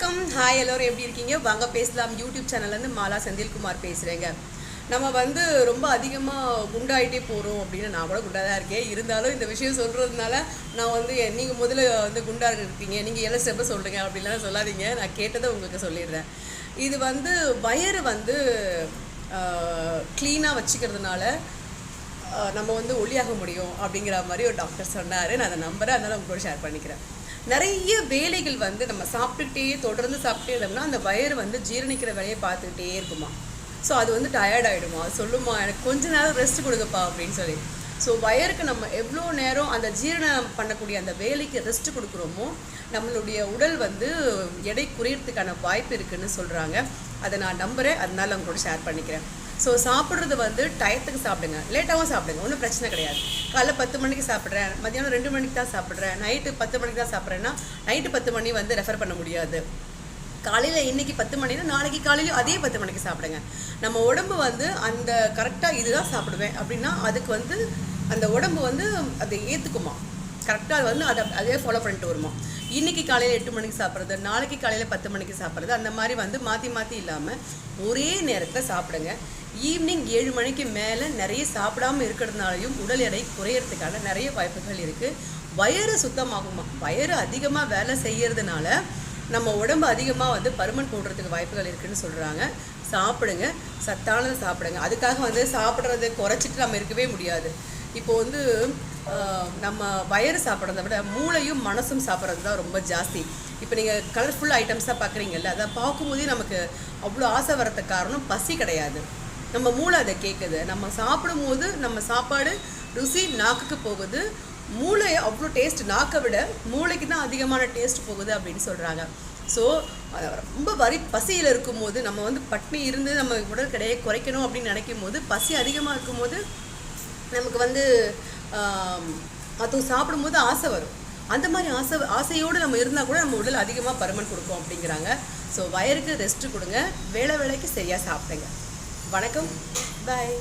வணக்கம். ஹாய், எல்லோரும் எப்படி இருக்கீங்க? வாங்க பேசலாம். யூடியூப் சேனல்லேருந்து மாலா செந்தில்குமார் பேசுகிறேங்க. நம்ம ரொம்ப அதிகமாக குண்டாயிட்டே போகிறோம் அப்படின்னு நான் கூட குண்டாக தான் இருக்கேன். இருந்தாலும் இந்த விஷயம் சொல்கிறதுனால நான் நீங்கள் முதல்ல குண்டாக இருப்பீங்க, நீங்கள் எல்லாம் ஸ்டெப்பை சொல்லுங்கள் அப்படின்லாம் சொல்லாதீங்க. நான் கேட்டதை உங்களுக்கு சொல்லிடுறேன். இது வயறு க்ளீனாக வச்சுக்கிறதுனால நம்ம ஒல்லியாக முடியும் அப்படிங்கிற மாதிரி ஒரு டாக்டர் சொன்னார். நான் அதை நம்புகிறேன், அதனால் உங்களோட ஷேர் பண்ணிக்கிறேன். நிறைய வேலைகள் நம்ம சாப்பிட்டுட்டே தொடர்ந்து சாப்பிட்டே இருந்தோம்னா அந்த வயிறு ஜீரணிக்கிற வேலையை பார்த்துக்கிட்டே இருக்குமா. ஸோ அது டயர்ட் ஆகிடுமா, சொல்லுமா எனக்கு கொஞ்ச நேரம் ரெஸ்ட் கொடுங்கப்பா அப்படின்னு சொல்லி. ஸோ வயருக்கு நம்ம எவ்வளோ நேரம் அந்த ஜீரணம் பண்ணக்கூடிய அந்த வேலைக்கு ரெஸ்ட் கொடுக்குறோமோ நம்மளுடைய உடல் எடை குறையறதுக்கான வாய்ப்பு இருக்குதுன்னு சொல்கிறாங்க. அதை நான் நம்புகிறேன், அதனால உங்களோட ஷேர் பண்ணிக்கிறேன். ஸோ சாப்பிட்றது டயத்துக்கு சாப்பிடுங்க, லேட்டாகவும் சாப்பிடுங்க, ஒன்றும் பிரச்சனை கிடையாது. காலைல 10 மணிக்கு சாப்பிட்றேன், மத்தியானம் 2 மணிக்கு தான் சாப்பிட்றேன், நைட்டு 10 மணிக்கு தான் சாப்பிட்றேன்னா நைட்டு 10 மணி ரெஃபர் பண்ண முடியாது. காலையில் இன்றைக்கி 10 மணினா நாளைக்கு காலையிலையும் அதே 10 மணிக்கு சாப்பிடுங்க. நம்ம உடம்பு அந்த கரெக்டாக இதுதான் சாப்பிடுவேன் அப்படின்னா அதுக்கு அந்த உடம்பு அதை ஏற்றுக்குமா, கரெக்டாக அதே ஃபாலோ பண்ணிட்டு வருமா. இன்றைக்கி காலையில் 8 மணிக்கு சாப்பிட்றது, நாளைக்கு காலையில் 10 மணிக்கு சாப்பிட்றது, அந்த மாதிரி மாற்றி இல்லாமல் ஒரே நேரத்தில் சாப்பிடுங்க. ஈவினிங் 7 மணிக்கு மேலே நிறைய சாப்பிடாமல் இருக்கிறதுனாலையும் உடல் எடை குறையிறதுக்கான நிறைய வாய்ப்புகள் இருக்குது. வயிறு சுத்தமாகுமா, வயிறு அதிகமாக வேலை செய்கிறதுனால நம்ம உடம்பு அதிகமாக பருமன் போடுறதுக்கு வாய்ப்புகள் இருக்குதுன்னு சொல்கிறாங்க. சாப்பிடுங்க, சத்தானதை சாப்பிடுங்க. அதுக்காக சாப்பிட்றத குறைச்சிட்டு நம்ம இருக்கவே முடியாது. இப்போது நம்ம வயிறு சாப்பிட்றத விட மூளையும் மனசும் சாப்பிட்றது தான் ரொம்ப ஜாஸ்தி. இப்போ நீங்கள் கலர்ஃபுல் ஐட்டம்ஸாக பார்க்குறீங்கல்ல, அதை பார்க்கும்போதே நமக்கு அவ்வளோ ஆசை வரதுக்கு காரணம் பசி கிடையாது, நம்ம மூளை அதை கேட்குது. நம்ம சாப்பிடும்போது நம்ம சாப்பாடு ருசி நாக்குக்கு போகுது, மூளை அவ்வளோ டேஸ்ட், நாக்கை விட மூளைக்கு தான் அதிகமான டேஸ்ட் போகுது அப்படின்னு சொல்கிறாங்க. ஸோ ரொம்ப பசியில் இருக்கும்போது நம்ம பட்னி இருந்து நம்ம உடல் கிடையை குறைக்கணும் அப்படின்னு நினைக்கும் போது பசி அதிகமாக இருக்கும்போது நமக்கு அதுவும் சாப்பிடும்போது ஆசை வரும். அந்த மாதிரி ஆசையோடு நம்ம இருந்தால் கூட நம்ம உடல் அதிகமாக பருமன் கொடுக்கும் அப்படிங்கிறாங்க. ஸோ வயருக்கு ரெஸ்ட்டு கொடுங்க, வேலைக்கு சரியாக சாப்பிடுங்க. வணக்கம், பாய்.